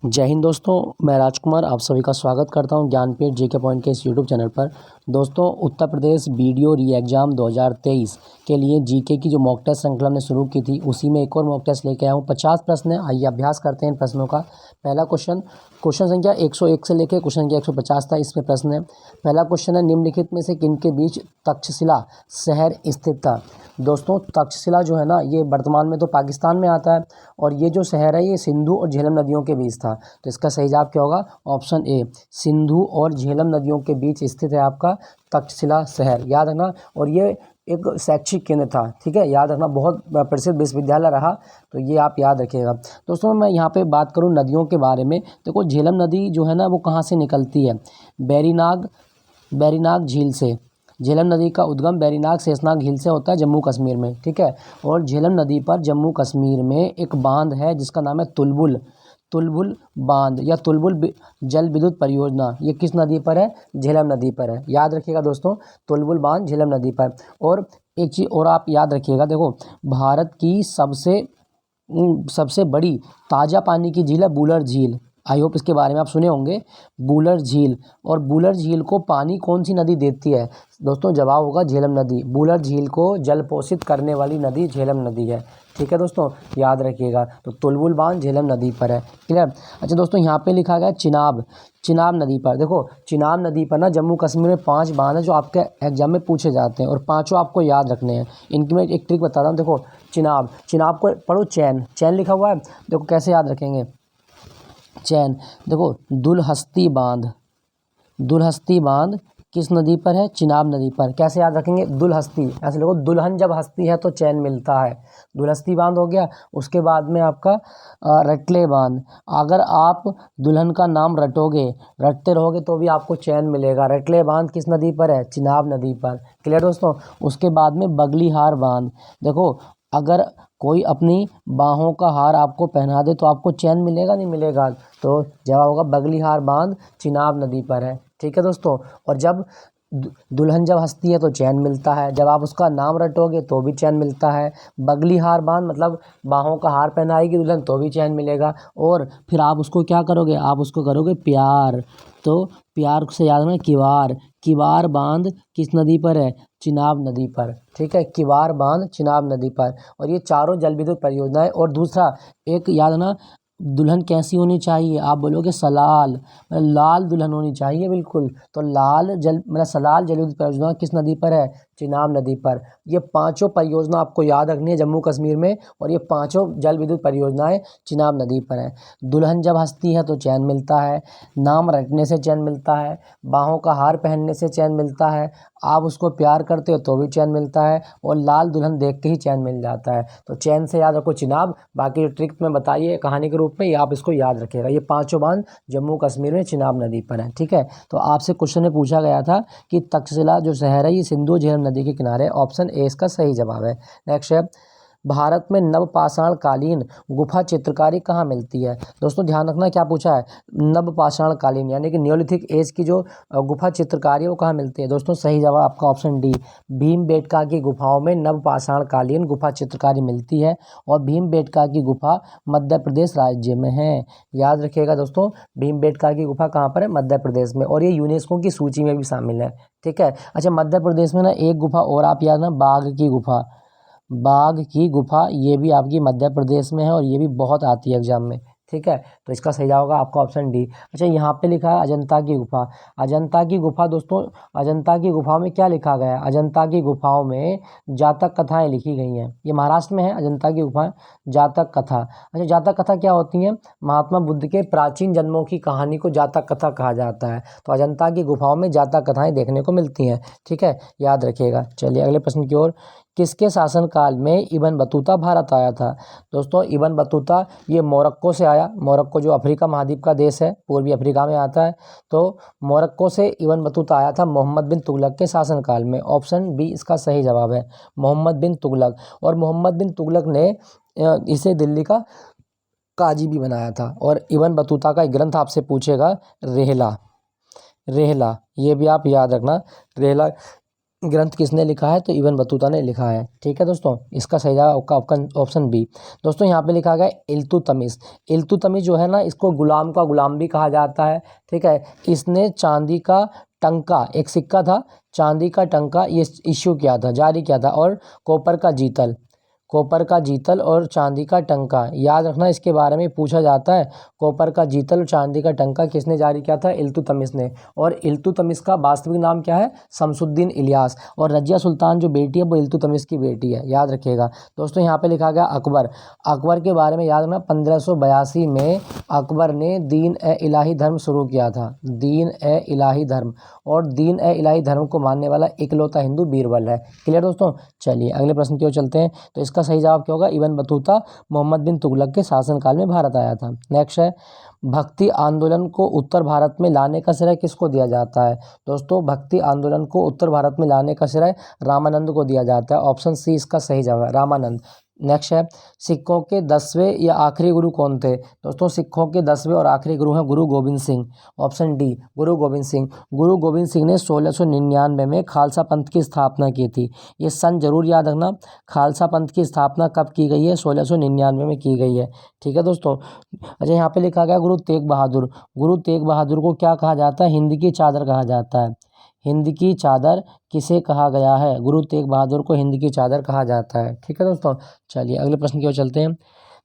जय हिंद दोस्तों, मैं राजकुमार आप सभी का स्वागत करता हूं ज्ञानपीठ जीके पॉइंट के इस यूट्यूब चैनल पर। दोस्तों, उत्तर प्रदेश वीडियो री एग्ज़ाम 2023 के लिए जीके की जो मॉक टेस्ट श्रृंखला हमने शुरू की थी, उसी में एक और मॉक टेस्ट लेके आया हूं। 50 प्रश्न है, आइए अभ्यास करते हैं इन प्रश्नों का। पहला क्वेश्चन संख्या 101 से लेकर क्वेश्चन संख्या 150 था। इसमें प्रश्न है, पहला क्वेश्चन है, निम्नलिखित में से किनके बीच तक्षशिला शहर स्थित था। दोस्तों, तक्षशिला जो है ना, ये वर्तमान में तो पाकिस्तान में आता है और ये जो शहर है ये सिंधु और झेलम नदियों के बीच था। तो इसका सही जवाब क्या होगा? ऑप्शन ए, सिंधु और झेलम नदियों के बीच स्थित है आपका तक्षशिला शहर, याद रखना। और ये एक शैक्षिक केंद्र था, ठीक है, याद रखना, बहुत प्रसिद्ध विश्वविद्यालय रहा, तो ये आप याद रखिएगा। दोस्तों, मैं यहाँ पे बात करूँ नदियों के बारे में। देखो, झेलम नदी जो है ना, वो कहाँ से निकलती है? बैरीनाग झील से। झेलम नदी का उद्गम बैरीनाग शेषनाग झील से होता है, जम्मू कश्मीर में, ठीक है। और झेलम नदी पर जम्मू कश्मीर में एक बांध है जिसका नाम है तुलबुल बांध या जल विद्युत परियोजना। ये किस नदी पर है? झेलम नदी पर है, याद रखिएगा दोस्तों, तुलबुल बांध झेलम नदी पर। और एक चीज़ और आप याद रखिएगा, देखो, भारत की सबसे बड़ी ताज़ा पानी की झील है बूलर झील। आई होप इसके बारे में आप सुने होंगे, बूलर झील। और बूलर झील को पानी कौन सी नदी देती है? दोस्तों, जवाब होगा झेलम नदी। बूलर झील को जल पोषित करने वाली नदी झेलम नदी है, ठीक है दोस्तों, याद रखिएगा। तो तुलबुल बांध झेलम नदी पर है, क्लियर। अच्छा दोस्तों, यहाँ पे लिखा गया चिनाब नदी पर। देखो, चिनाब नदी पर ना जम्मू कश्मीर में 5 बांध है जो आपके एग्जाम में पूछे जाते हैं और पांचों आपको याद रखने हैं। इनकी मैं एक ट्रिक बता रहा हूँ। देखो, चिनाब को पढ़ो, चैन लिखा हुआ है। देखो कैसे याद रखेंगे चैन। देखो, दुलहस्ती बांध किस नदी पर है? चिनाब नदी पर। कैसे याद रखेंगे? दुलहस्ती, ऐसे देखो, दुल्हन जब हंसती है तो चैन मिलता है, दुलहस्ती बांध हो गया। उसके बाद में आपका रटले बांध। अगर आप दुल्हन का नाम रटते रहोगे तो भी आपको चैन मिलेगा। रटले बांध किस नदी पर है? चिनाब नदी पर, क्लियर दोस्तों। उसके बाद में बगलीहार बांध। देखो, अगर कोई अपनी बाहों का हार आपको पहना दे तो आपको चैन मिलेगा, नहीं मिलेगा? तो जवाब होगा बगलीहार बांध चिनाब नदी पर है, ठीक है दोस्तों। और जब दुल्हन जब हंसती है तो चैन मिलता है, जब आप उसका नाम रटोगे तो भी चैन मिलता है। बगलीहार बांध मतलब बाहों का हार पहनाएगी दुल्हन तो भी चैन मिलेगा। और फिर आप उसको क्या करोगे? आप उसको करोगे प्यार, तो प्यार से याद रखना किवार बांध किस नदी पर है? चिनाब नदी पर, ठीक है, किवार बांध चिनाब नदी पर। और ये चारों जल विद्युत परियोजनाएं। और दूसरा एक याद ना, दुल्हन कैसी होनी चाहिए? आप बोलोगे सलाल, मतलब लाल दुल्हन होनी चाहिए, बिल्कुल। तो सलाल जल विद्युत परियोजना किस नदी पर है? चिनाब नदी पर। ये पांचों परियोजना आपको याद रखनी है जम्मू कश्मीर में, और ये पांचों जल विद्युत परियोजनाएं चिनाब नदी पर है। दुल्हन जब हंसती है तो चैन मिलता है, नाम रटने से चैन मिलता है, बाहों का हार पहनने से चैन मिलता है, आप उसको प्यार करते हो तो भी चैन मिलता है, और लाल दुल्हन देख के ही चैन मिल जाता है। तो चैन से याद रखो चिनाब। बाकी जो ट्रिक में बताइए कहानी के रूप में, ये आप इसको याद रखिएगा। ये पांचों बांध जम्मू कश्मीर में चिनाब नदी पर है, ठीक है। तो आपसे क्वेश्चन में पूछा गया था कि तक्षशिला जो शहर है ये सिंधु झेलम नदी के किनारे। ऑप्शन ए इसका सही जवाब है। नेक्स्ट है, भारत में नवपाषाण कालीन गुफा चित्रकारी कहाँ मिलती है? दोस्तों, ध्यान रखना क्या पूछा है, नवपाषाण कालीन यानी कि न्योलिथिक एज की जो गुफा चित्रकारी है वो कहाँ मिलती है? दोस्तों, सही जवाब आपका ऑप्शन डी, भीमबेटका की गुफाओं में नवपाषाण कालीन गुफा चित्रकारी मिलती है। और भीमबेटका की गुफा मध्य प्रदेश राज्य में है, याद रखिएगा दोस्तों। भीमबेटका की गुफा कहाँ पर है? मध्य प्रदेश में, और ये यूनेस्को की सूची में भी शामिल है, ठीक है। अच्छा, मध्य प्रदेश में ना एक गुफा और आप याद ना, बाघ की गुफा, ये भी आपकी मध्य प्रदेश में है और ये भी बहुत आती है एग्जाम में, ठीक है। तो इसका सही जवाब होगा आपका ऑप्शन डी। अच्छा, यहाँ पे लिखा है अजंता की गुफा। अजंता की गुफा दोस्तों, अजंता की गुफा में क्या लिखा गया है? अजंता की गुफाओं में जातक कथाएं लिखी गई हैं। ये महाराष्ट्र में है अजंता की गुफा, जातक कथा। अच्छा, जातक कथा क्या होती है? महात्मा बुद्ध के प्राचीन जन्मों की कहानी को जातक कथा कहा जाता है। तो अजंता की गुफाओं में जातक कथाएं देखने को मिलती हैं, ठीक है, याद रखिएगा। चलिए अगले प्रश्न की ओर। किसके शासनकाल में इब्न बतूता भारत आया था? दोस्तों, इब्न बतूता ये मोरक्को से आया। मोरक्को जो अफ्रीका महाद्वीप का देश है, पूर्वी अफ्रीका में आता है। तो मोरक्को से इब्न बतूता आया था मोहम्मद बिन तुगलक के शासनकाल में। ऑप्शन बी इसका सही जवाब है, मोहम्मद बिन तुगलक। और मोहम्मद बिन तुगलक ने इसे दिल्ली का काजी भी बनाया था। और इब्न बतूता का एक ग्रंथ आपसे पूछेगा, रेहला, ये भी आप याद रखना। रेहला ग्रंथ किसने लिखा है? तो इब्न बतूता ने लिखा है। ठीक है दोस्तों, इसका सही जवाब आपका ऑप्शन बी। दोस्तों यहाँ पे लिखा गया इल्तुतमिश। इल्तुतमिश जो है ना, इसको गुलाम का गुलाम भी कहा जाता है। ठीक है, इसने चांदी का टंका, एक सिक्का था, चांदी का टंका ये इश्यू किया था, जारी किया था, और कॉपर का जीतल, कॉपर का जीतल और चांदी का टंका, याद रखना इसके बारे में पूछा जाता है। कॉपर का जीतल और चांदी का टंका किसने जारी किया था? इल्तुतमिश ने। और इल्तुतमिश का वास्तविक नाम क्या है? शमसुद्दीन इलियास। और रजिया सुल्तान जो बेटी है वो इल्तुतमिश की बेटी है, याद रखिएगा। दोस्तों यहाँ पे लिखा गया अकबर। अकबर के बारे में याद रखना, 1582 में अकबर ने दीन ए इलाही धर्म शुरू किया था, दीन ए इलाही धर्म। और दीन ए इलाही धर्म को मानने वाला इकलौता हिंदू बीरबल है। क्लियर दोस्तों? चलिए अगले प्रश्न की ओर चलते हैं। तो इसका सही जवाब क्या होगा? इब्न बतूता मोहम्मद बिन तुगलक के शासनकाल में भारत आया था। नेक्स्ट है, भक्ति आंदोलन को उत्तर भारत में लाने का श्रेय किसको दिया जाता है? दोस्तों भक्ति आंदोलन को उत्तर भारत में लाने का श्रेय रामानंद को दिया जाता है। ऑप्शन सी इसका सही जवाब है, रामानंद। नेक्स्ट है, सिखों के 10वें या आखिरी गुरु कौन थे? दोस्तों सिखों के 10वें और आखिरी गुरु हैं गुरु गोविंद सिंह। ऑप्शन डी, गुरु गोविंद सिंह। गुरु गोविंद सिंह ने 1699 में खालसा पंथ की स्थापना की थी। ये सन जरूर याद रखना, खालसा पंथ की स्थापना कब की गई है? 1699 में की गई है। ठीक है दोस्तों। अच्छा यहाँ पे लिखा गया गुरु तेग बहादुर। गुरु तेग बहादुर को क्या कहा जाता है? हिंद की चादर कहा जाता है। हिंद की चादर किसे कहा गया है? गुरु तेग बहादुर को हिंद की चादर कहा जाता है। ठीक है दोस्तों, चलिए अगले प्रश्न की ओर चलते हैं।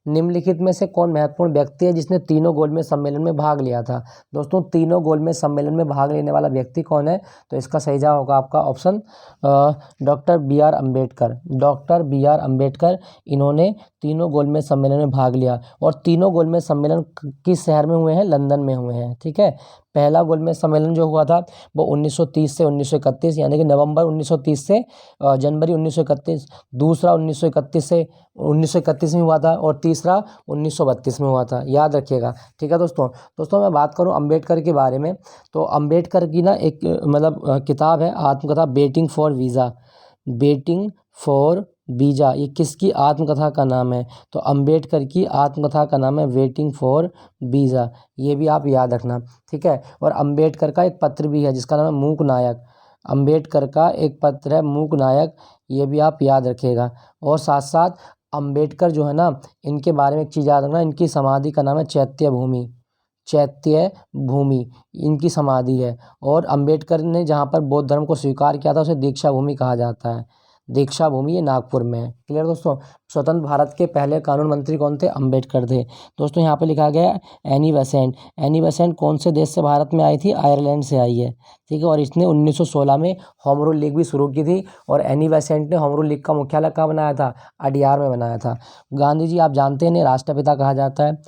निम्नलिखित में से कौन महत्वपूर्ण व्यक्ति है जिसने तीनों गोलमेज सम्मेलन में भाग लिया था? दोस्तों तीनों गोलमेज सम्मेलन में भाग लेने वाला व्यक्ति कौन है? तो इसका सही जवाब होगा आपका option doctor B R Ambedkar. Doctor B R Ambedkar, इन्होंने तीनों गोलमेज सम्मेलन में भाग लिया। और तीनों गोलमेज सम्मेलन किस शहर में हुए हैं? लंदन में हुए हैं। ठीक है, पहला गोलमेज सम्मेलन जो हुआ था वो 1930 से 1931, यानी कि नवंबर 1930 से जनवरी 1931। दूसरा 1931 से 1931 में हुआ था, और तीसरा 1932 में हुआ था, याद रखिएगा। ठीक है दोस्तों मैं बात करूं अम्बेडकर के बारे में, तो अम्बेडकर की ना एक किताब है आत्मकथा, waiting for visa. Waiting for visa, ये किसकी आत्मकथा का नाम है? तो अम्बेडकर की आत्मकथा का नाम है वेटिंग फॉर वीज़ा। ये भी आप याद रखना। ठीक है, और अम्बेडकर का एक पत्र भी है जिसका नाम है मूक नायक। अम्बेडकर का एक पत्र है मूक नायक, ये भी आप याद रखिएगा। और साथ साथ अम्बेडकर जो है ना, इनके बारे में एक चीज़ याद रखना, इनकी समाधि का नाम है चैत्य भूमि। चैत्य भूमि इनकी समाधि है। और अम्बेडकर ने जहाँ पर बौद्ध धर्म को स्वीकार किया था उसे दीक्षा भूमि कहा जाता है। दीक्षा भूमि ये नागपुर में है। क्लियर दोस्तों? स्वतंत्र भारत के पहले कानून मंत्री कौन थे? अम्बेडकर थे। दोस्तों यहाँ पे लिखा गया एनी बेसेंट। एनी बेसेंट कौन से देश से भारत में आई थी? आयरलैंड से आई है। ठीक है, और इसने 1916 में होम रूल लीग भी शुरू की थी। और एनी बेसेंट ने होम रूल लीग का मुख्यालय कहाँ बनाया था? अडियार में बनाया था। गांधी जी आप जानते हैं इन्हें राष्ट्रपिता कहा जाता है।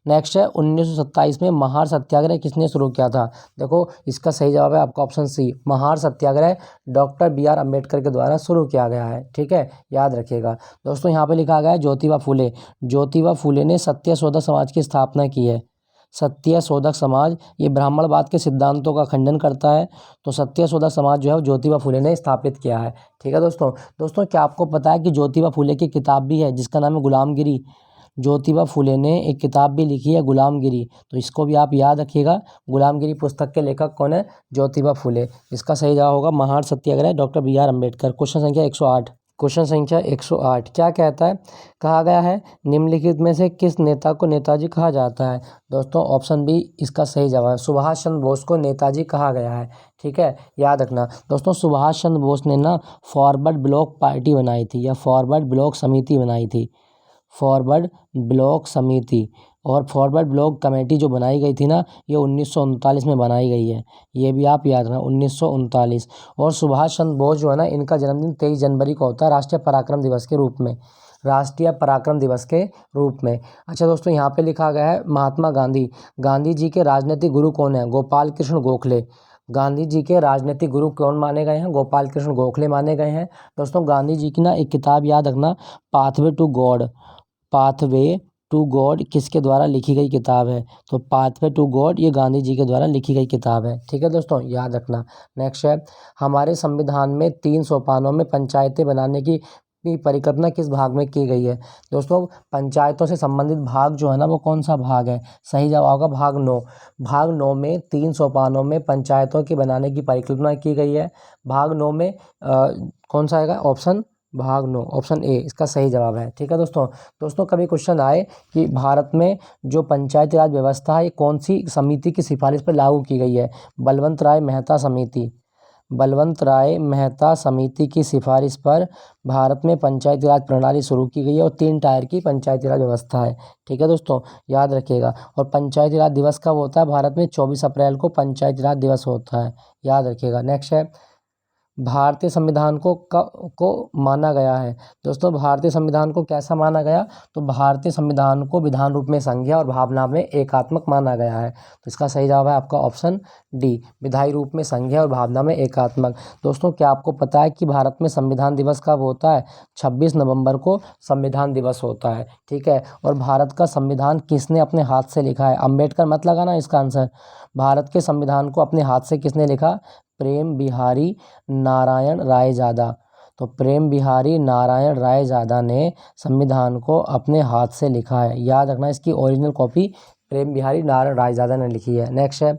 नेक्स्ट है 1927 में महार सत्याग्रह किसने शुरू किया था? देखो इसका सही जवाब है आपका option C, Mahar Satyagraha doctor B R Ambedkar के द्वारा शुरू किया गया है। ठीक है, याद रखिएगा। दोस्तों यहाँ पे लिखा गया है ज्योतिबा फुले। ज्योतिबा फुले ने सत्यशोधक समाज की स्थापना की है। सत्यशोधक समाज ये ब्राह्मणवाद के सिद्धांतों का खंडन करता है। तो सत्यशोधक समाज जो है वो ज्योतिबा फुले ने स्थापित किया है। ठीक है दोस्तों क्या आपको पता है कि ज्योतिबा फुले की किताब भी है जिसका नाम है गुलामगिरी? ज्योतिबा फुले ने एक किताब भी लिखी है गुलामगिरी, तो इसको भी आप याद रखिएगा। गुलामगिरी पुस्तक के लेखक कौन है? ज्योतिबा फुले। इसका सही जवाब होगा Mahar Satyagraha doctor B R Ambedkar. Question संख्या 108। क्वेश्चन संख्या 108 क्या कहता है? कहा गया है निम्नलिखित में से किस नेता को नेताजी कहा जाता है? दोस्तों ऑप्शन बी इसका सही जवाब है, सुभाष चंद्र बोस को नेताजी कहा गया है। ठीक है, याद रखना। दोस्तों सुभाष चंद्र बोस ने ना फॉरवर्ड ब्लॉक पार्टी बनाई थी, या फॉरवर्ड ब्लॉक समिति बनाई थी। फॉरवर्ड ब्लॉक समिति और फॉरवर्ड ब्लॉक कमेटी जो बनाई गई थी ना, ये 1939 में बनाई गई है। ये भी आप याद रखना 1939। और सुभाष चंद्र बोस जो है ना, इनका जन्मदिन 23 जनवरी को होता है राष्ट्रीय पराक्रम दिवस के रूप में। राष्ट्रीय पराक्रम दिवस के रूप में। अच्छा दोस्तों यहाँ पे लिखा गया है महात्मा गांधी। गांधी जी के राजनीतिक गुरु कौन है? गोपाल कृष्ण गोखले। गांधी जी के राजनीतिक गुरु कौन माने गए हैं? गोपाल कृष्ण गोखले माने गए हैं। दोस्तों गांधी जी की ना एक किताब याद रखना, pathway to God. Pathway to God किसके द्वारा लिखी गई किताब है? तो पाथवे टू गॉड ये गांधी जी के द्वारा लिखी गई किताब है। ठीक है दोस्तों, याद रखना। नेक्स्ट है हमारे संविधान में 3 सोपानों में पंचायतें बनाने की की परिकल्पना किस भाग में की गई है? दोस्तों पंचायतों से संबंधित भाग जो है ना वो कौन सा भाग है? सही जवाब होगा भाग 9। भाग 9 में 3 सोपानों में पंचायतों की बनाने की परिकल्पना की गई है। भाग 9 में कौन सा आएगा? ऑप्शन भाग 9, ऑप्शन ए इसका सही जवाब है। ठीक है दोस्तों कभी क्वेश्चन आए कि भारत में जो पंचायती राज व्यवस्था है ये कौन सी समिति की सिफारिश पर लागू की गई है? बलवंत राय मेहता समिति। बलवंत राय मेहता समिति की सिफारिश पर भारत में पंचायती राज प्रणाली शुरू की गई है और 3 टायर की पंचायती राज व्यवस्था है। ठीक है दोस्तों, याद रखिएगा। और पंचायती राज दिवस कब होता है भारत में? 24 अप्रैल को पंचायती राज दिवस होता है, याद रखिएगा। नेक्स्ट है, भारतीय संविधान को माना गया है। दोस्तों भारतीय संविधान को कैसा माना गया? तो भारतीय संविधान को विधान रूप में संज्ञा और भावना में एकात्मक माना गया है। तो इसका सही जवाब है आपका ऑप्शन डी, विधायी रूप में संज्ञा और भावना में एकात्मक। दोस्तों क्या आपको पता है कि भारत में संविधान दिवस कब होता है? 26 नवंबर को संविधान दिवस होता है। ठीक है, और भारत का संविधान किसने अपने हाथ से लिखा है? अम्बेडकर मत लगाना इसका आंसर। भारत के संविधान को अपने हाथ से किसने लिखा? प्रेम बिहारी नारायण रायजादा। तो प्रेम बिहारी नारायण रायजादा ने संविधान को अपने हाथ से लिखा है, याद रखना। इसकी ओरिजिनल कॉपी प्रेम बिहारी नारायण रायजादा ने लिखी है। नेक्स्ट है,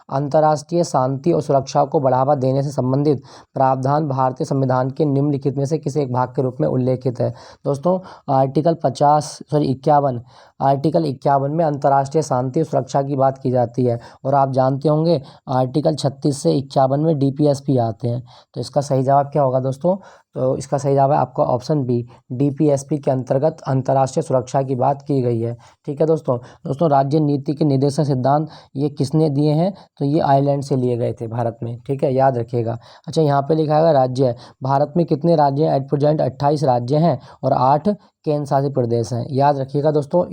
अंतर्राष्ट्रीय शांति और सुरक्षा को बढ़ावा देने से संबंधित प्रावधान भारतीय संविधान के निम्नलिखित में से किसी एक भाग के रूप में उल्लेखित है? दोस्तों आर्टिकल 51 आर्टिकल 51 में अंतर्राष्ट्रीय शांति और सुरक्षा की बात की जाती है। और आप जानते होंगे आर्टिकल 36 से 51 में DPSP आते हैं। तो इसका सही जवाब क्या होगा दोस्तों? तो इसका सही जवाब है आपका ऑप्शन बी, DPSP के अंतर्गत अंतर्राष्ट्रीय सुरक्षा की बात की गई है। ठीक है दोस्तों राज्य नीति के निर्देशक सिद्धांत ये किसने दिए हैं? तो ये आयरलैंड से लिए गए थे भारत में। ठीक है, याद रखिएगा। अच्छा यहाँ पे लिखा है राज्य है, भारत में कितने राज्य हैं? एट प्रेजेंट 28 राज्य हैं और 8 केंद्र शासित प्रदेश हैं, याद रखिएगा दोस्तों।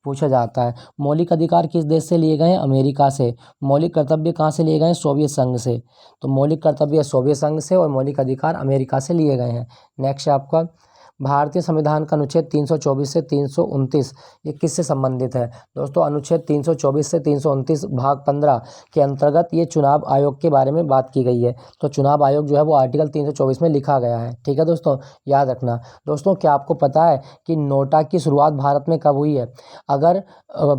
पूछा जाता है मौलिक अधिकार किस देश से लिए गए हैं? अमेरिका से। मौलिक कर्तव्य कहाँ से लिए गए हैं? सोवियत संघ से। तो मौलिक कर्तव्य सोवियत संघ से और मौलिक अधिकार अमेरिका से लिए गए हैं। नेक्स्ट है आपका, भारतीय संविधान का अनुच्छेद 324 से 329 ये किससे संबंधित है? दोस्तों अनुच्छेद 324 से 329 भाग 15 के अंतर्गत ये चुनाव आयोग के बारे में बात की गई है। तो चुनाव आयोग जो है वो आर्टिकल 324 में लिखा गया है। ठीक है दोस्तों, याद रखना। दोस्तों क्या आपको पता है कि नोटा की शुरुआत भारत में कब हुई है? अगर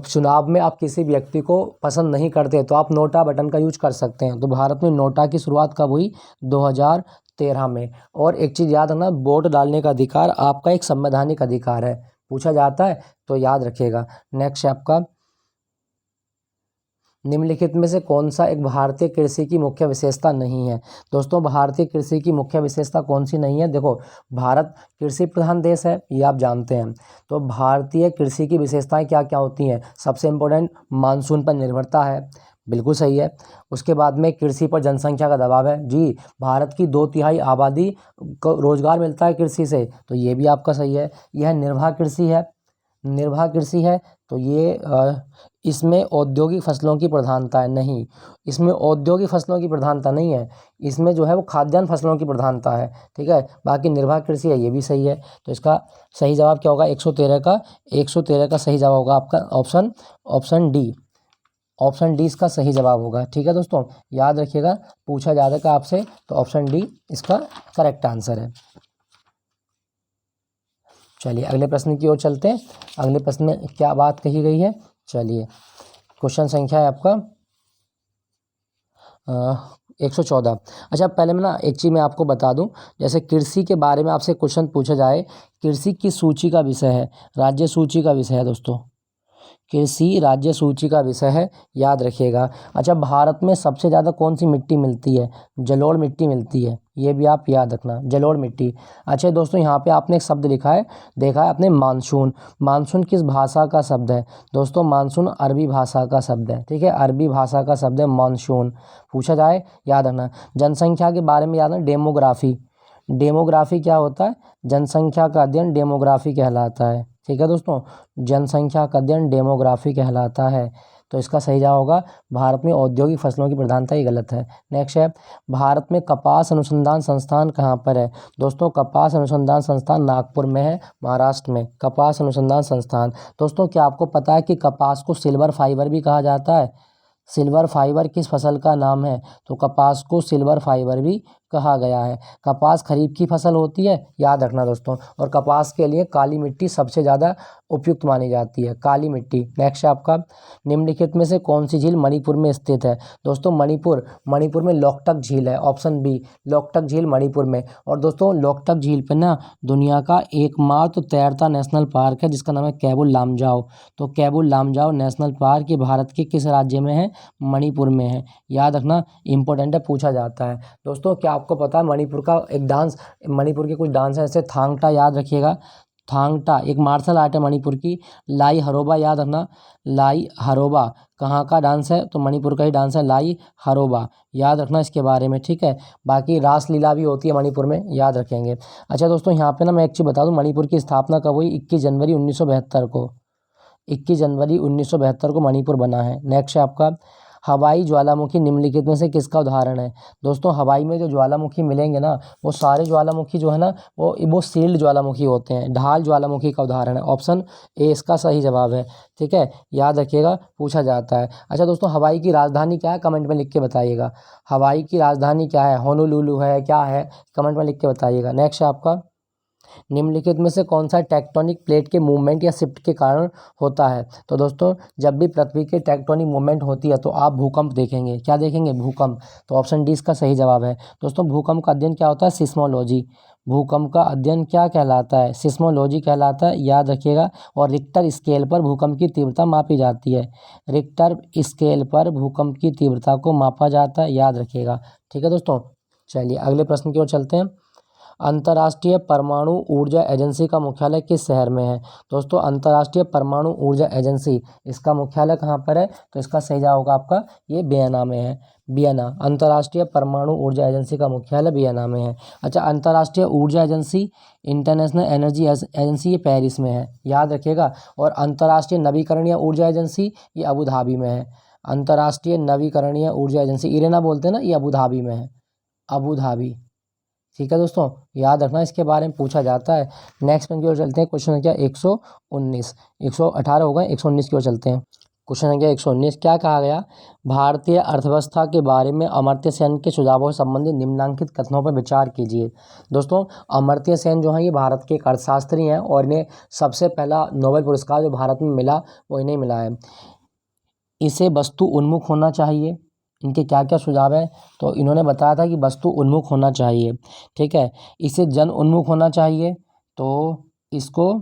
चुनाव में आप किसी व्यक्ति को पसंद नहीं करते तो आप नोटा बटन का यूज कर सकते हैं। तो भारत में नोटा की शुरुआत कब हुई? 2013 में। और एक चीज़ याद रखना, वोट डालने का अधिकार आपका एक संवैधानिक अधिकार है, पूछा जाता है तो याद रखिएगा। नेक्स्ट है आपका, निम्नलिखित में से कौन सा एक भारतीय कृषि की मुख्य विशेषता नहीं है? दोस्तों भारतीय कृषि की मुख्य विशेषता कौन सी नहीं है? देखो भारत कृषि प्रधान देश है, ये आप जानते हैं। तो भारतीय कृषि की विशेषताएं क्या क्या होती हैं? सबसे इम्पोर्टेंट मानसून पर निर्भरता है, बिल्कुल सही है। उसके बाद में कृषि पर जनसंख्या का दबाव है, जी भारत की 2/3 आबादी को रोजगार मिलता है कृषि से, तो ये भी आपका सही है। यह निर्वाह कृषि है, तो ये इसमें औद्योगिक फसलों की प्रधानता है, नहीं इसमें औद्योगिक फसलों की प्रधानता नहीं है, इसमें जो है वो खाद्यान्न फसलों की प्रधानता है। ठीक है, बाकी निर्वाह कृषि है, ये भी सही है। तो इसका सही जवाब क्या होगा? 113 का सही जवाब होगा आपका ऑप्शन डी। ऑप्शन डी इसका सही जवाब होगा। ठीक है दोस्तों, याद रखिएगा, पूछा जाएगा आपसे, तो ऑप्शन डी इसका करेक्ट आंसर है। चलिए अगले प्रश्न की ओर चलते हैं। अगले प्रश्न में क्या बात कही गई है? चलिए क्वेश्चन संख्या है आपका 114। अच्छा पहले मैं एक चीज़ मैं आपको बता दूं, जैसे कृषि के बारे में आपसे क्वेश्चन पूछा जाए, कृषि किस सूची का विषय है? राज्य सूची का विषय है दोस्तों, कृषि राज्य सूची का विषय है, याद रखिएगा। अच्छा भारत में सबसे ज़्यादा कौन सी मिट्टी मिलती है? जलोढ़ मिट्टी मिलती है, ये भी आप याद रखना, जलोढ़ मिट्टी। अच्छा दोस्तों यहाँ पे आपने एक शब्द लिखा है, देखा है आपने, मानसून। मानसून किस भाषा का शब्द है? दोस्तों मानसून अरबी भाषा का शब्द है। ठीक है, अरबी भाषा का शब्द है मानसून, पूछा जाए याद रखना। जनसंख्या के बारे में याद रखना, डेमोग्राफी क्या होता है? जनसंख्या का अध्ययन डेमोग्राफी कहलाता है। ठीक है दोस्तों, जनसंख्या का अध्ययन डेमोग्राफी कहलाता है। तो इसका सही जवाब होगा भारत में औद्योगिक फसलों की प्रधानता, ये गलत है। नेक्स्ट है, भारत में कपास अनुसंधान संस्थान कहाँ पर है? दोस्तों कपास अनुसंधान संस्थान नागपुर में है, महाराष्ट्र में, कपास अनुसंधान संस्थान। दोस्तों क्या आपको पता है कि कपास को सिल्वर फाइबर भी कहा जाता है? सिल्वर फाइबर किस फसल का नाम है? तो कपास को सिल्वर फाइबर भी कहा गया है। कपास खरीफ की फसल होती है, याद रखना दोस्तों, और कपास के लिए काली मिट्टी सबसे ज़्यादा उपयुक्त मानी जाती है, काली मिट्टी। नेक्स्ट है आपका, निम्नलिखित में से कौन सी झील मणिपुर में स्थित है? दोस्तों मणिपुर में लोकटक झील है, ऑप्शन बी, लोकटक झील मणिपुर में। और दोस्तों लोकटक झील पे ना दुनिया का एकमात्र तैरता नेशनल पार्क है जिसका नाम है कैबुल लामजाओ। तो कैबुल लामजाओ नेशनल पार्क ये भारत के किस राज्य में है? मणिपुर में है, याद रखना, इंपॉर्टेंट है, पूछा जाता है। दोस्तों क्या आपको पता है मणिपुर का एक डांस, मणिपुर के कुछ डांस है जैसे थांगटा, याद रखिएगा, थांगटा एक मार्शल आर्ट है मणिपुर की। लाई हरोबा, याद रखना, लाई हरोबा कहाँ का डांस है? तो मणिपुर का ही डांस है लाई हरोबा, याद रखना इसके बारे में, ठीक है। बाकी रासलीला भी होती है मणिपुर में, याद रखेंगे। अच्छा दोस्तों यहाँ पे ना मैं एक चीज़ बता दूं, मणिपुर की स्थापना कब हुई? 21 जनवरी 1972 को, 21 जनवरी 1972 को मणिपुर बना है। नेक्स्ट है आपका, हवाई ज्वालामुखी निम्नलिखित में से किसका उदाहरण है? दोस्तों हवाई में जो ज्वालामुखी मिलेंगे ना वो सारे ज्वालामुखी जो है ना वो सील्ड ज्वालामुखी होते हैं, ढाल ज्वालामुखी का उदाहरण है। ऑप्शन ए इसका सही जवाब है, ठीक है, याद रखिएगा, पूछा जाता है। अच्छा दोस्तों हवाई की राजधानी क्या है? कमेंट में लिख के बताइएगा, हवाई की राजधानी क्या है? होनोलुलु है, क्या है? कमेंट में लिख के बताइएगा। नेक्स्ट है आपका, निम्नलिखित में से कौन सा टेक्टोनिक प्लेट के मूवमेंट या शिफ्ट के कारण होता है? तो दोस्तों जब भी पृथ्वी के टेक्टोनिक मूवमेंट होती है तो आप भूकंप देखेंगे, क्या देखेंगे? भूकंप। तो ऑप्शन डी इसका सही जवाब है। दोस्तों भूकंप का अध्ययन क्या होता है? सिस्मोलॉजी। भूकंप का अध्ययन क्या कहलाता है? सिस्मोलॉजी कहलाता है, याद रखिएगा। और रिक्टर स्केल पर भूकंप की तीव्रता मापी जाती है, रिक्टर स्केल पर भूकंप की तीव्रता को मापा जाता है, याद रखिएगा, ठीक है दोस्तों। चलिए अगले प्रश्न की ओर चलते हैं। अंतर्राष्ट्रीय परमाणु ऊर्जा एजेंसी का मुख्यालय किस शहर में है? दोस्तों अंतर्राष्ट्रीय परमाणु ऊर्जा एजेंसी, इसका मुख्यालय कहाँ पर है? तो इसका सही जवाब होगा आपका ये वियना में है, वियना। अंतर्राष्ट्रीय परमाणु ऊर्जा एजेंसी का मुख्यालय वियना में है। अच्छा अंतर्राष्ट्रीय ऊर्जा एजेंसी, इंटरनेशनल एनर्जी एजेंसी, ये पेरिस में है, याद रखिएगा। और अंतर्राष्ट्रीय नवीकरणीय ऊर्जा एजेंसी ये अबू धाबी में है। अंतर्राष्ट्रीय नवीकरणीय ऊर्जा एजेंसी इरेना बोलते हैं ना, ये अबू धाबी में है, अबू धाबी, ठीक है दोस्तों, याद रखना, इसके बारे में पूछा जाता है। नेक्स्ट की ओर चलते हैं, क्वेश्चन संख्या 119, 118 हो गए, 119 की ओर चलते हैं। क्वेश्चन संख्या 119, क्या कहा गया? भारतीय अर्थव्यवस्था के बारे में अमर्त्य सेन के सुझावों से संबंधित निम्नलिखित कथनों पर विचार कीजिए। दोस्तों अमर्त्य सेन जो है ये भारत के एक अर्थशास्त्री हैं और इन्हें सबसे पहला नोबेल पुरस्कार जो भारत में मिला वो इन्हें मिला है। इसे वस्तु उन्मुख होना चाहिए, इनके क्या क्या सुझाव है? तो इन्होंने बताया था कि वस्तु उन्मुख होना चाहिए, ठीक है। इसे जन उन्मुख होना चाहिए, तो इसको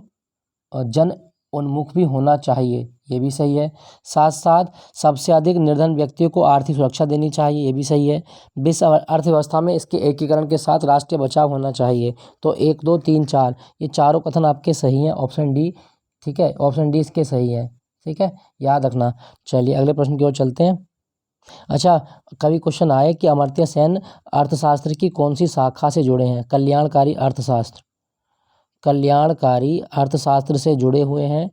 जन उन्मुख भी होना चाहिए, ये भी सही है। साथ साथ सबसे अधिक निर्धन व्यक्तियों को आर्थिक सुरक्षा देनी चाहिए, ये भी सही है। विश्व अर्थव्यवस्था में इसके एकीकरण के साथ राष्ट्रीय बचाव होना चाहिए। तो 1 2 3 4 ये चारों कथन आपके सही हैं, ऑप्शन डी, ठीक है, ऑप्शन डी इसके सही है, ठीक है, याद रखना। चलिए अगले प्रश्न की ओर चलते हैं। अच्छा कभी क्वेश्चन आए कि अमर्त्य सेन अर्थशास्त्र की कौन सी शाखा से जुड़े हैं? कल्याणकारी अर्थशास्त्र, कल्याणकारी अर्थशास्त्र से जुड़े हुए हैं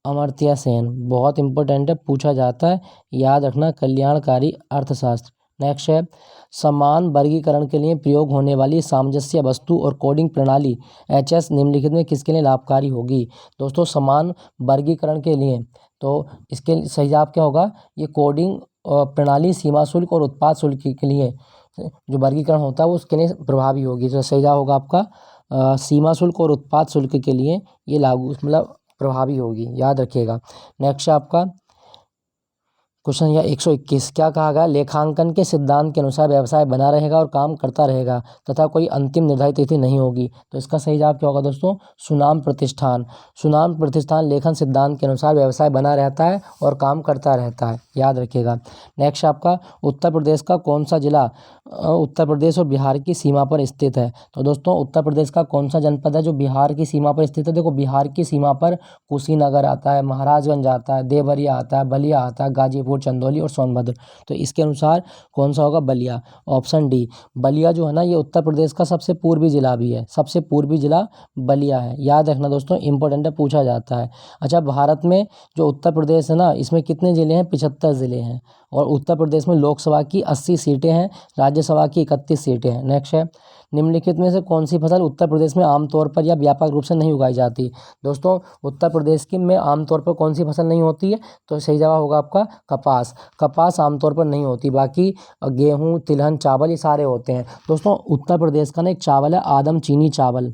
अमर्त्य सेन, बहुत इंपॉर्टेंट है, पूछा जाता है, याद रखना, कल्याणकारी अर्थशास्त्र। नेक्स्ट है, समान वर्गीकरण के लिए प्रयोग होने वाली सामंजस्य वस्तु और कोडिंग प्रणाली HS निम्नलिखित में किसके लिए लाभकारी होगी? दोस्तों समान वर्गीकरण के लिए, तो इसके सही जवाब क्या होगा? ये कोडिंग प्रणाली सीमा शुल्क और उत्पाद शुल्क के लिए जो वर्गीकरण होता है वो उसके लिए प्रभावी होगी। तो सही जवाब होगा आपका सीमा शुल्क और उत्पाद शुल्क के लिए ये लागू मतलब प्रभावी होगी, याद रखिएगा। नेक्स्ट आपका क्वेश्चन या 121, क्या कहा गया? लेखांकन के सिद्धांत के अनुसार व्यवसाय बना रहेगा और काम करता रहेगा तथा कोई अंतिम निर्धारित तिथि नहीं होगी। तो इसका सही जवाब क्या होगा दोस्तों? सुनाम प्रतिष्ठान। सुनाम प्रतिष्ठान लेखन सिद्धांत के अनुसार व्यवसाय बना रहता है और काम करता रहता है, याद रखिएगा। नेक्स्ट आपका उत्तर प्रदेश का कौन सा जिला उत्तर प्रदेश और बिहार की सीमा पर स्थित है? तो दोस्तों उत्तर प्रदेश का कौन सा जनपद है जो बिहार की सीमा पर स्थित है? देखो बिहार की सीमा पर कुशीनगर आता है, महाराजगंज आता है, देवरिया आता है, बलिया आता है, गाजीपुर, चंदौली और सोनभद्र। तो इसके अनुसार कौन सा होगा? Ballia, option D. बलिया जो है ना ये उत्तर प्रदेश का सबसे पूर्वी जिला भी है, सबसे पूर्वी जिला बलिया है, याद रखना दोस्तों, इंपॉर्टेंट है, पूछा जाता है। अच्छा भारत में जो उत्तर प्रदेश है ना इसमें कितने ज़िले हैं? 75 ज़िले हैं और उत्तर प्रदेश में लोकसभा की 80 सीटें हैं, राज्यसभा की 31 सीटें हैं। नेक्स्ट है, निम्नलिखित में से कौन सी फसल उत्तर प्रदेश में आमतौर पर या व्यापक रूप से नहीं उगाई जाती? दोस्तों उत्तर प्रदेश की में आमतौर पर कौन सी फसल नहीं होती है? तो सही जवाब होगा आपका कपास, कपास आमतौर पर नहीं होती, बाकी गेहूँ, तिलहन, चावल ये सारे होते हैं। दोस्तों उत्तर प्रदेश का ना एक चावल है आदम चीनी चावल,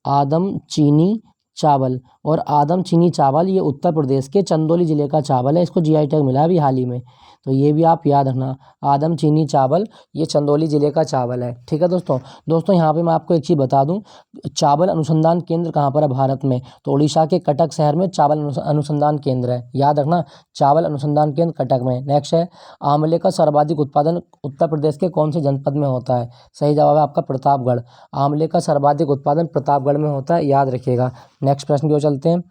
आदम चीनी चावल। और आदम चीनी चावल ये उत्तर प्रदेश के चंदौली ज़िले का चावल है, इसको जीआई टैग मिला अभी हाल ही में, तो ये भी आप याद रखना। आदम चीनी चावल ये चंदौली ज़िले का चावल है, ठीक है दोस्तों। दोस्तों यहाँ पे मैं आपको एक चीज़ बता दूं, चावल अनुसंधान केंद्र कहाँ पर है भारत में, तो उड़ीसा के कटक शहर में चावल अनुसंधान केंद्र है, याद रखना, चावल अनुसंधान केंद्र कटक में। नेक्स्ट है, आंवले का सर्वाधिक उत्पादन उत्तर प्रदेश के कौन से जनपद में होता है? सही जवाब है आपका प्रतापगढ़। आंवले का सर्वाधिक उत्पादन प्रतापगढ़ में होता है, याद रखिएगा। नेक्स्ट प्रश्न की ओर चलते हैं।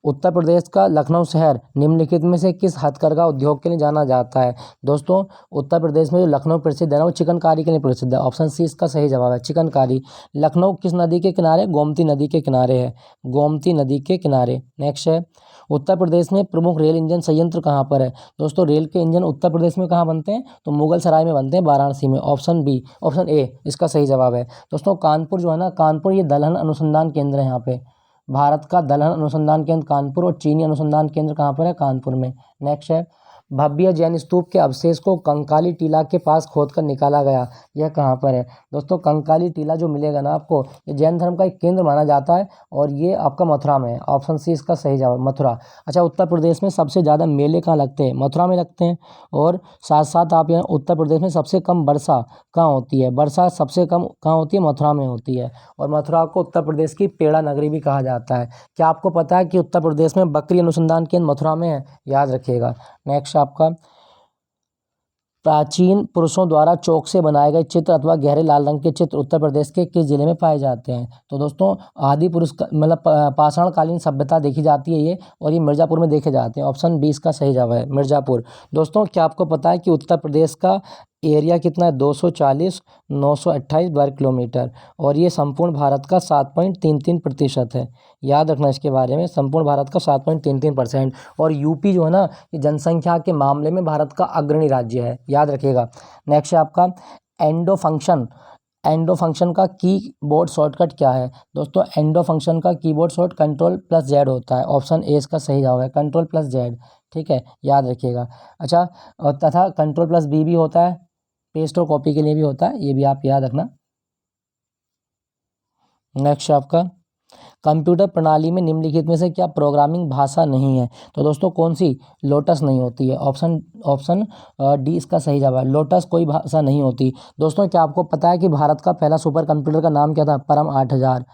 उत्तर प्रदेश का लखनऊ शहर निम्नलिखित में से किस हथकरघा उद्योग के लिए जाना जाता है? दोस्तों उत्तर प्रदेश में जो लखनऊ प्रसिद्ध है ना, वो चिकनकारी के लिए प्रसिद्ध है। ऑप्शन सी इसका सही जवाब है, चिकनकारी। लखनऊ किस नदी के किनारे? गोमती नदी के किनारे है, गोमती नदी के किनारे। नेक्स्ट है, उत्तर प्रदेश में प्रमुख रेल इंजन संयंत्र कहाँ पर है? दोस्तों रेल के इंजन उत्तर प्रदेश में कहाँ बनते हैं? तो मुगल सराय में बनते हैं, वाराणसी में। ऑप्शन बी, ऑप्शन ए इसका सही जवाब है। दोस्तों कानपुर जो है ना, कानपुर ये दलहन अनुसंधान केंद्र है, यहाँ पे भारत का दलहन अनुसंधान केंद्र कानपुर, और चीनी अनुसंधान केंद्र कहाँ पर है? कानपुर में। नेक्स्ट है, भव्य जैन स्तूप के अवशेष को कंकाली टीला के पास खोदकर निकाला गया, यह कहाँ पर है? दोस्तों कंकाली टीला जो मिलेगा ना आपको, ये जैन धर्म का एक केंद्र माना जाता है, और ये आपका मथुरा में है। ऑप्शन सी इसका सही जवाब, मथुरा। अच्छा, उत्तर प्रदेश में सबसे ज़्यादा मेले कहाँ लगते हैं? मथुरा में लगते हैं। और साथ साथ आप यहाँ उत्तर प्रदेश में सबसे कम वर्षा कहाँ होती है? वर्षा सबसे कम कहाँ होती है? मथुरा में होती है। और मथुरा को उत्तर प्रदेश की पेड़ा नगरी भी कहा जाता है। क्या आपको पता है कि उत्तर प्रदेश में बकरी अनुसंधान केंद्र मथुरा में है? याद रखिएगा। नेक्स्ट आपका, प्राचीन पुरुषों द्वारा चौक से बनाए गए चित्र अथवा गहरे लाल रंग के चित्र उत्तर प्रदेश के किस जिले में पाए जाते हैं? तो दोस्तों आदि पुरुष का मतलब पाषाणकालीन सभ्यता देखी जाती है ये, और ये मिर्ज़ापुर में देखे जाते हैं। ऑप्शन 20 का सही जवाब है, मिर्ज़ापुर। दोस्तों क्या आपको पता है कि उत्तर प्रदेश का एरिया कितना है? 240,928 वर्ग किलोमीटर, और ये संपूर्ण भारत का 7.33% है। याद रखना इसके बारे में, संपूर्ण भारत का 7.33%। और यूपी जो है ना, ये जनसंख्या के मामले में भारत का अग्रणी राज्य है, याद रखिएगा। नेक्स्ट है आपका, एंडो फंक्शन, एंडो फंक्शन का कीबोर्ड शॉर्टकट क्या है? दोस्तों एंडो फंक्शन का कीबोर्ड शॉर्ट Ctrl+Z होता है। ऑप्शन ए इसका सही जवाब है, Ctrl+Z, ठीक है, याद रखिएगा। अच्छा, और तथा Ctrl+B भी होता है, पेस्ट और कॉपी के लिए भी होता है, ये भी आप याद रखना। नेक्स्ट आपका, कंप्यूटर प्रणाली में निम्नलिखित में से क्या प्रोग्रामिंग भाषा नहीं है? तो दोस्तों कौन सी? लोटस नहीं होती है। ऑप्शन डी इसका सही जवाब है, लोटस कोई भाषा नहीं होती। दोस्तों क्या आपको पता है कि भारत का पहला सुपर कंप्यूटर का नाम क्या था? परम 8000।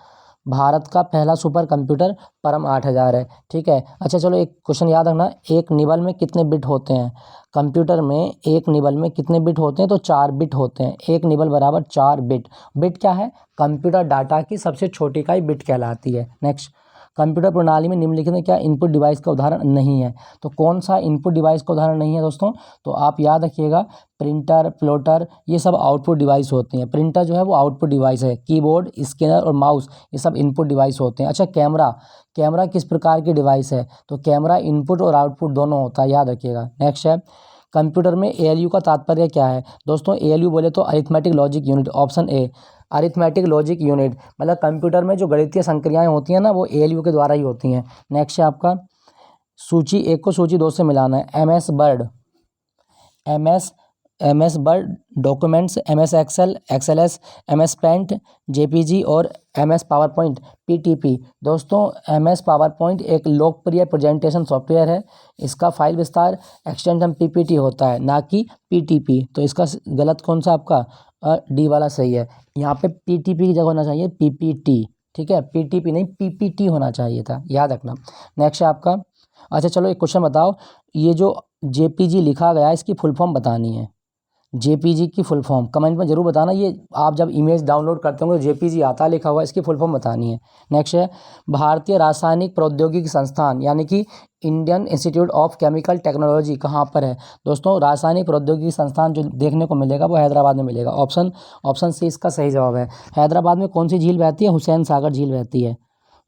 भारत का पहला सुपर कंप्यूटर परम 8000 है, ठीक है। अच्छा चलो एक क्वेश्चन याद रखना, एक निबल में कितने बिट होते हैं? कंप्यूटर में एक निबल में कितने बिट होते हैं? तो 4 बिट होते हैं, एक निबल बराबर 4 बिट। बिट क्या है? कंप्यूटर डाटा की सबसे छोटी इकाई बिट कहलाती है। नेक्स्ट, कंप्यूटर प्रणाली में निम्नलिखित में क्या इनपुट डिवाइस का उदाहरण नहीं है? तो कौन सा इनपुट डिवाइस का उदाहरण नहीं है दोस्तों? तो आप याद रखिएगा, प्रिंटर, प्लॉटर, ये सब आउटपुट डिवाइस होती हैं। प्रिंटर जो है वो आउटपुट डिवाइस है, कीबोर्ड, स्कैनर और माउस ये सब इनपुट डिवाइस होते हैं। अच्छा, कैमरा, कैमरा किस प्रकार की डिवाइस है? तो कैमरा इनपुट और आउटपुट दोनों होता है, याद रखिएगा। नेक्स्ट है, कंप्यूटर में एएलयू का तात्पर्य क्या है? दोस्तों एएलयू बोले तो arithmetic logic unit. Option A, arithmetic logic unit, मतलब कंप्यूटर में जो गणितीय संक्रियाएं होती हैं ना, वो एएलयू के द्वारा ही होती हैं। नेक्स्ट है आपका, सूची 1 को सूची 2 से मिलाना है। MS Word, MS Word documents, MS Excel, XLS, MS Paint, JPG और एमएस पावर पॉइंट, पीटीपी। दोस्तों एमएस पावर पॉइंट एक लोकप्रिय प्रेजेंटेशन सॉफ्टवेयर है, इसका फाइल विस्तार एक्सटेंशन पीपीटी होता है, ना कि पीटीपी। तो इसका गलत कौन सा आपका? डी वाला सही है। यहाँ पे पीटीपी की जगह होना चाहिए पीपीटी, ठीक है, पीटीपी नहीं पीपीटी होना चाहिए था, याद रखना। नेक्स्ट है आपका, अच्छा चलो एक क्वेश्चन बताओ, ये जो जेपीजी लिखा गया है इसकी फुल फॉर्म बतानी है। जेपीजी की फुल फॉर्म कमेंट में जरूर बताना, ये आप जब इमेज डाउनलोड करते होंगे तो जेपीजी आता है लिखा हुआ, इसकी फुल फॉर्म बतानी है। नेक्स्ट है, भारतीय रासायनिक प्रौद्योगिकी संस्थान यानी कि Indian institute of chemical technology कहाँ पर है? दोस्तों रासायनिक प्रौद्योगिकी संस्थान जो देखने को मिलेगा वो हैदराबाद में मिलेगा। ऑप्शन सी इसका सही जवाब है। हैदराबाद में कौन सी झील बहती है? हुसैन सागर झील बहती है,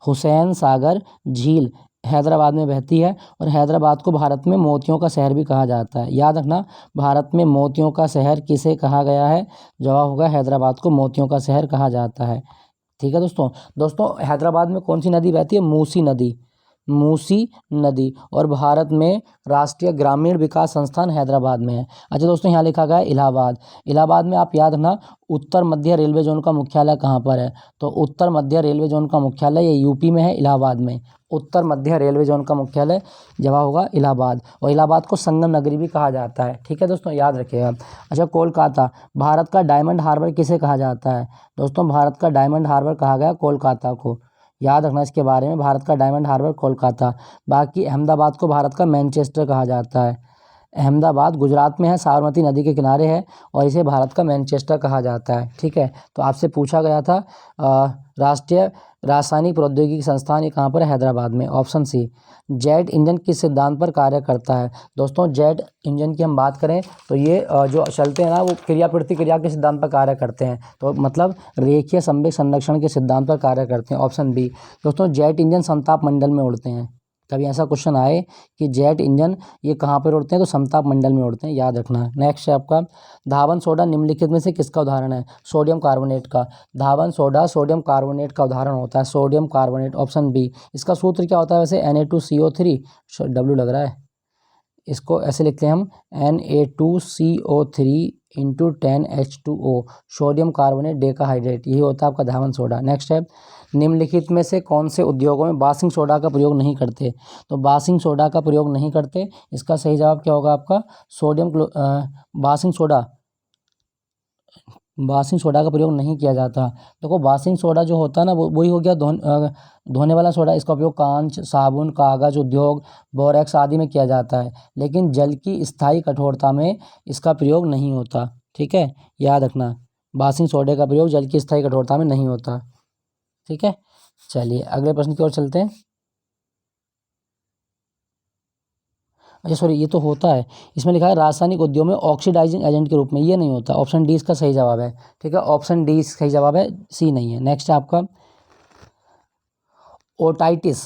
हुसैन सागर झील हैदराबाद में बहती है। और हैदराबाद को भारत में मोतियों का शहर भी कहा जाता है, याद रखना, भारत में मोतियों का शहर किसे कहा गया है? जवाब होगा हैदराबाद को मोतियों का शहर कहा जाता है, ठीक है दोस्तों। हैदराबाद में कौन सी नदी बहती है? मूसी नदी, मूसी नदी। और भारत में राष्ट्रीय ग्रामीण विकास संस्थान हैदराबाद में है। अच्छा दोस्तों, यहाँ लिखा गया है इलाहाबाद। इलाहाबाद में आप याद रखना, उत्तर मध्य रेलवे जोन का मुख्यालय कहाँ पर है? तो उत्तर मध्य रेलवे जोन का मुख्यालय ये यूपी में है, इलाहाबाद में। उत्तर मध्य रेलवे जोन का मुख्यालय जवाब होगा इलाहाबाद। और इलाहाबाद को संगम नगरी भी कहा जाता है। ठीक है दोस्तों, याद रखिएगा। अच्छा, कोलकाता, भारत का डायमंड हार्बर किसे कहा जाता है? दोस्तों, भारत का डायमंड हार्बर कहा गया कोलकाता को। याद रखना इसके बारे में, भारत का डायमंड हार्बर कोलकाता। बाकी अहमदाबाद को भारत का मैनचेस्टर कहा जाता है। अहमदाबाद गुजरात में है, साबरमती नदी के किनारे है, और इसे भारत का मैनचेस्टर कहा जाता है। ठीक है, तो आपसे पूछा गया था राष्ट्रीय रासायनिक प्रौद्योगिकी संस्थान ये कहाँ पर है? हैदराबाद में। Option C. जेट इंजन किस सिद्धांत पर कार्य करता है? दोस्तों, जेट इंजन की हम बात करें तो ये जो चलते हैं ना, वो क्रिया प्रतिक्रिया के सिद्धांत पर कार्य करते हैं। तो मतलब रेखीय संवेग संरक्षण के सिद्धांत पर कार्य करते हैं। Option B. दोस्तों, जेट इंजन समताप मंडल में उड़ते हैं। कभी ऐसा क्वेश्चन आए कि जेट इंजन ये कहाँ पर उड़ते हैं, तो समताप मंडल में उड़ते हैं, याद रखना। नेक्स्ट है आपका, धावन सोडा निम्नलिखित में से किसका उदाहरण है? सोडियम कार्बोनेट का। धावन सोडा सोडियम कार्बोनेट का उदाहरण होता है, सोडियम कार्बोनेट। Option B. इसका सूत्र क्या होता है वैसे? Na2CO3, डब्ल्यू लग रहा है, इसको ऐसे लिखते हैं हम, Na2CO3 into 10H2O, sodium carbonate decahydrate, यही होता है आपका धावन सोडा। नेक्स्ट है, निम्नलिखित में से कौन से उद्योगों में बासिंग सोडा का प्रयोग नहीं करते? तो बासिंग सोडा का प्रयोग नहीं करते, इसका सही जवाब क्या होगा आपका? बासिंग सोडा का प्रयोग नहीं किया जाता। देखो, बासिंग सोडा जो होता है ना, वो वही हो गया धोने वाला सोडा। इसका उपयोग कांच, साबुन, कागज उद्योग, बोरेक्स आदि में किया जाता है, लेकिन जल की स्थायी कठोरता में इसका प्रयोग नहीं होता। ठीक है, याद रखना, बासिंग सोडे का प्रयोग जल की स्थायी कठोरता में नहीं होता। ठीक है, चलिए अगले प्रश्न की ओर चलते हैं। अच्छा सॉरी, ये तो होता है, इसमें लिखा है रासायनिक उद्योग में ऑक्सीडाइजिंग एजेंट के रूप में, ये नहीं होता। ऑप्शन डी इसका सही जवाब है। ठीक है, ऑप्शन डी सही जवाब है, सी नहीं है। नेक्स्ट है आपका ओटाइटिस।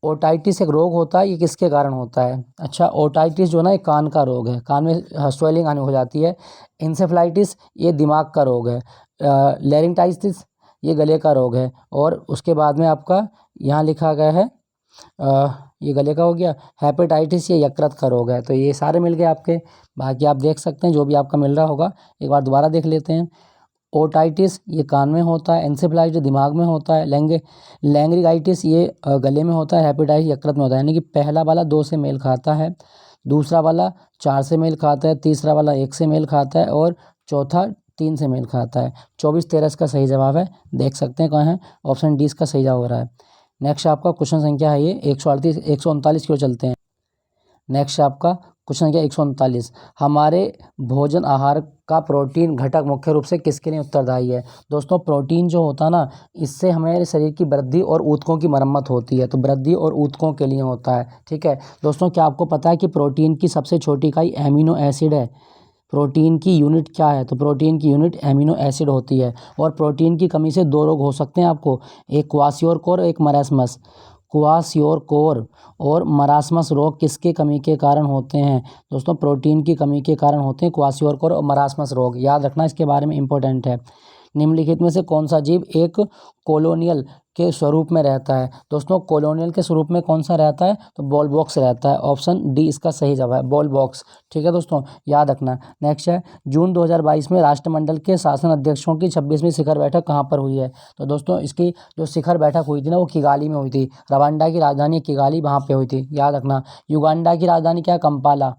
ओटाइटिस एक रोग होता है, ये किसके कारण होता है? अच्छा, ओटाइटिस जो ना, एक कान का रोग है, कान में स्वेलिंग आने हो जाती है। इंसेफ्लाइटिस ये दिमाग का रोग है। लैरिंगाइटिस ये गले का रोग है। और उसके बाद में आपका यहाँ लिखा गया है ये गले का हो गया। हेपेटाइटिस ये यकृत का रोग है। तो ये सारे मिल गए आपके, बाकी आप देख सकते हैं जो भी आपका मिल रहा होगा, एक बार दोबारा देख लेते हैं। ओटाइटिस ये कान में होता है, एंसेफ्लाइटिस दिमाग में होता है, लैंग्रिगाइटिस ये गले में होता है, हेपेटाइटिस यकृत में होता है। यानी कि पहला वाला 2 से मेल खाता है, दूसरा वाला 4 से मेल खाता है, तीसरा वाला 1 से मेल खाता है, और चौथा 3 से मेल खाता है। 24-13 इसका सही जवाब है, देख सकते हैं कहाँ है, ऑप्शन डी इसका सही जवाब हो रहा है। नेक्स्ट आपका क्वेश्चन संख्या है ये 138 की ओर चलते हैं। नेक्स्ट आपका क्वेश्चन संख्या 139, हमारे भोजन आहार का प्रोटीन घटक मुख्य रूप से किसके लिए उत्तरदायी है? दोस्तों, प्रोटीन जो होता है ना, इससे हमारे शरीर की वृद्धि और ऊतकों की मरम्मत होती है, तो वृद्धि और ऊतकों के लिए होता है। ठीक है दोस्तों, क्या आपको पता है कि प्रोटीन की सबसे छोटी इकाई एमिनो एसिड है? प्रोटीन की यूनिट क्या है? तो प्रोटीन की यूनिट एमिनो एसिड होती है। और प्रोटीन की कमी से 2 रोग हो सकते हैं आपको, एक क्वासियोरकोर, एक मरासमस। क्वासियोरकोर और मरासमस रोग किसके कमी के कारण होते हैं? दोस्तों, प्रोटीन की कमी के कारण होते हैं क्वासियोरकोर और मरासमस रोग, याद रखना, इसके बारे में इंपॉर्टेंट है। निम्नलिखित में से कौन सा जीव एक कोलोनियल के स्वरूप में रहता है? दोस्तों, कोलोनियल के स्वरूप में कौन सा रहता है? तो बॉल बॉक्स रहता है। ऑप्शन डी इसका सही जवाब है, बॉल बॉक्स। ठीक है दोस्तों, याद रखना। नेक्स्ट है, जून 2022 में राष्ट्रमंडल के शासन अध्यक्षों की 26वीं शिखर बैठक कहाँ पर हुई है? तो दोस्तों, इसकी जो शिखर बैठक हुई थी ना, वो किगाली में हुई थी। रवांडा की राजधानी किगाली, वहाँ पे हुई थी, याद रखना। युगांडा की राजधानी क्या है? कंपाला।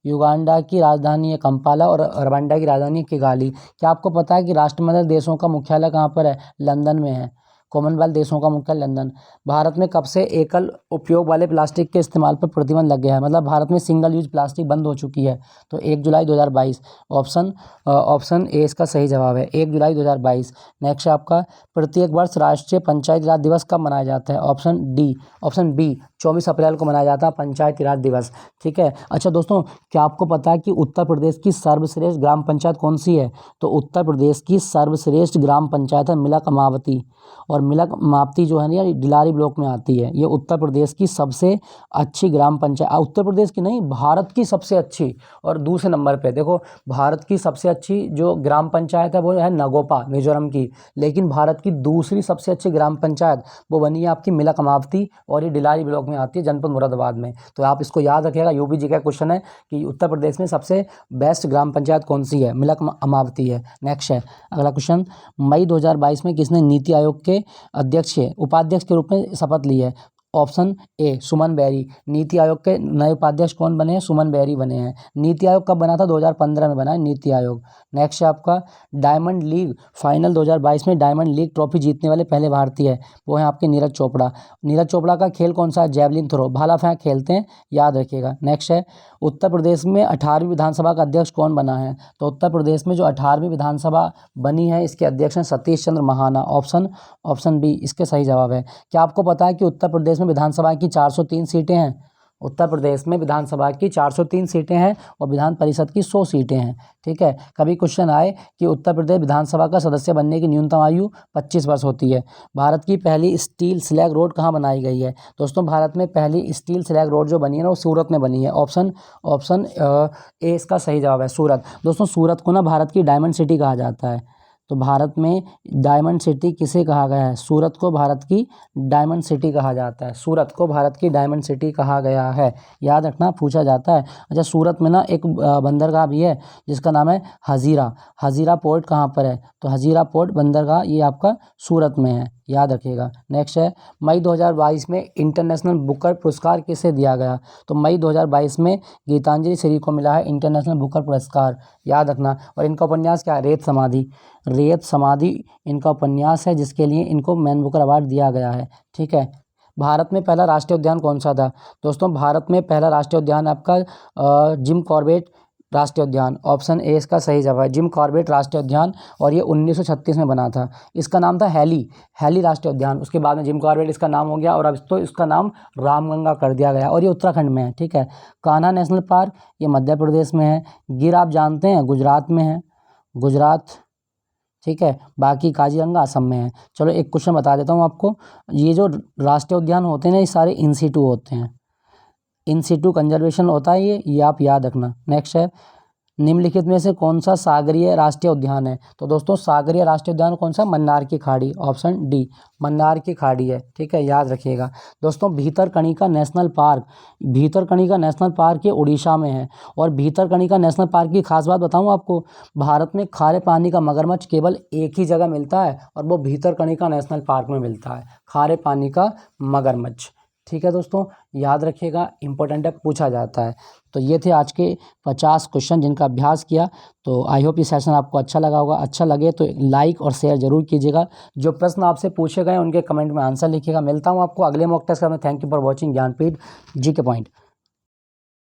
युगांडा की राजधानी है कंपाला, और रवांडा की राजधानी है किगाली। क्या आपको पता है कि राष्ट्रमंडल देशों का मुख्यालय कहाँ पर है? लंदन में है। कॉमनवेल्थ देशों का मुख्यालय लंदन। भारत में कब से एकल उपयोग वाले प्लास्टिक के इस्तेमाल पर प्रतिबंध लग गया है? मतलब भारत में सिंगल यूज प्लास्टिक बंद हो चुकी है। तो 1 जुलाई 2022, ऑप्शन ए इसका सही जवाब है, 1 जुलाई 2022। नेक्स्ट आपका, प्रत्येक वर्ष राष्ट्रीय पंचायती राज दिवस कब मनाया जाता है? ऑप्शन बी 24 अप्रैल को मनाया जाता है पंचायती राज दिवस। ठीक है। अच्छा दोस्तों, क्या आपको पता है कि उत्तर प्रदेश की सर्वश्रेष्ठ ग्राम पंचायत कौन सी है? तो उत्तर प्रदेश की सर्वश्रेष्ठ ग्राम पंचायत है मिला कमावती। और और मिलक मापती जो है ना ये डिलारी ब्लॉक में आती है। ये उत्तर प्रदेश की सबसे अच्छी ग्राम पंचायत, उत्तर प्रदेश की नहीं, भारत की सबसे अच्छी। और दूसरे नंबर पे देखो, भारत की सबसे अच्छी जो ग्राम पंचायत है वो है नगोपा, मिजोरम की। लेकिन भारत की दूसरी सबसे अच्छी ग्राम पंचायत वो बनी है आपकी मिलक अमावती, और ये डिलारी ब्लॉक में आती है, जनपद मुरादाबाद में। तो आप इसको याद रखिएगा, यूपी जी का क्वेश्चन है कि उत्तर प्रदेश में सबसे बेस्ट ग्राम पंचायत कौन सी है, मिलक अमावती है। नेक्स्ट है अगला क्वेश्चन, मई 2022 में किसने नीति आयोग के उपाध्यक्ष के रूप में शपथ ली है? Option A Suman Berry. नीति आयोग के नए उपाध्यक्ष कौन बने हैं? सुमन बेरी बने हैं। नीति आयोग कब बना था? 2015 में बना है नीति आयोग। नेक्स्ट है आपका डायमंड लीग फाइनल 2022 में डायमंड लीग ट्रॉफी जीतने वाले पहले भारतीय है, वो है आपके नीरज चोपड़ा। नीरज चोपड़ा का खेल कौन सा है? जैवलिन थ्रो, भाला फेंक खेलते हैं, याद रखिएगा। नेक्स्ट है उत्तर प्रदेश में 18वीं विधानसभा का अध्यक्ष कौन बना है? तो उत्तर प्रदेश में जो 18वीं विधानसभा बनी है इसके अध्यक्ष हैं सतीश चंद्र महाना। ऑप्शन बी इसके सही जवाब है। क्या आपको पता है कि उत्तर प्रदेश में विधानसभा की 403 सीटें हैं? उत्तर प्रदेश में विधानसभा की 403 सीटें हैं और विधान परिषद की 100 सीटें हैं। ठीक है, कभी क्वेश्चन आए कि उत्तर प्रदेश विधानसभा का सदस्य बनने की न्यूनतम आयु 25 वर्ष होती है। भारत की पहली स्टील स्लैग रोड कहाँ बनाई गई है? दोस्तों भारत में पहली स्टील स्लैग रोड जो बनी है ना वो सूरत में बनी है। ऑप्शन ए इसका सही जवाब है, सूरत। दोस्तों सूरत को ना भारत की डायमंड सिटी कहा जाता है। तो भारत में डायमंड सिटी किसे कहा गया है? सूरत को भारत की डायमंड सिटी कहा जाता है। सूरत को भारत की डायमंड सिटी कहा गया है, याद रखना, पूछा जाता है। अच्छा, सूरत में ना एक बंदरगाह भी है जिसका नाम है हजीरा। हजीरा पोर्ट कहाँ पर है? तो हजीरा पोर्ट बंदरगाह ये आपका सूरत में है, याद रखिएगा। नेक्स्ट है मई 2022 में इंटरनेशनल बुकर पुरस्कार किसे दिया गया? तो मई 2022 में गीतांजलि श्री को मिला है इंटरनेशनल बुकर पुरस्कार, याद रखना। और इनका उपन्यास क्या है? रेत समाधि। रेत समाधि इनका उपन्यास है जिसके लिए इनको मैन बुकर अवार्ड दिया गया है। ठीक है, भारत में पहला राष्ट्रीय उद्यान कौन सा था? दोस्तों भारत में पहला राष्ट्रीय उद्यान आपका जिम कॉर्बेट राष्ट्रीय उद्यान। ऑप्शन ए इसका सही जवाब है, जिम कॉर्बेट राष्ट्रीय उद्यान, और ये 1936 में बना था। इसका नाम था हैली राष्ट्रीय उद्यान। उसके बाद में जिम कॉर्बेट इसका नाम हो गया और अब तो इसका नाम रामगंगा कर दिया गया, और ये उत्तराखंड में है। ठीक है, कान्हा नेशनल पार्क ये मध्य प्रदेश में है। गिर आप जानते हैं गुजरात में है, गुजरात। ठीक है, बाकी काजीरंगा असम में है। चलो एक क्वेश्चन बता देता हूँ आपको, ये जो राष्ट्रीय उद्यान होते हैं ना ये सारे इन सीटू होते हैं, इन सीटू कंजर्वेशन होता है ये आप याद रखना। नेक्स्ट है निम्नलिखित में से कौन सा सागरीय राष्ट्रीय उद्यान है? तो दोस्तों सागरीय राष्ट्रीय उद्यान कौन सा? मन्नार की खाड़ी। ऑप्शन डी मन्नार की खाड़ी है। ठीक है, याद रखिएगा। दोस्तों भीतरकनिका नेशनल पार्क ये उड़ीसा में है। और भीतरकनिका नेशनल पार्क की खास बात बताऊं आपको, भारत में खारे पानी का मगरमच्छ केवल एक ही जगह मिलता है और वो भीतरकनिका नेशनल पार्क में मिलता है, खारे पानी का मगरमच्छ। ठीक है दोस्तों, याद रखिएगा, इंपॉर्टेंट है, पूछा जाता है। तो ये थे आज के 50 क्वेश्चन जिनका अभ्यास किया। तो आई होप ये सेशन आपको अच्छा लगा होगा। अच्छा लगे तो लाइक और शेयर जरूर कीजिएगा। जो प्रश्न आपसे पूछे गए उनके कमेंट में आंसर लिखिएगा। मिलता हूँ आपको अगले मॉक टेस्ट में। Thank you for watching Gyanpeeth ji के पॉइंट।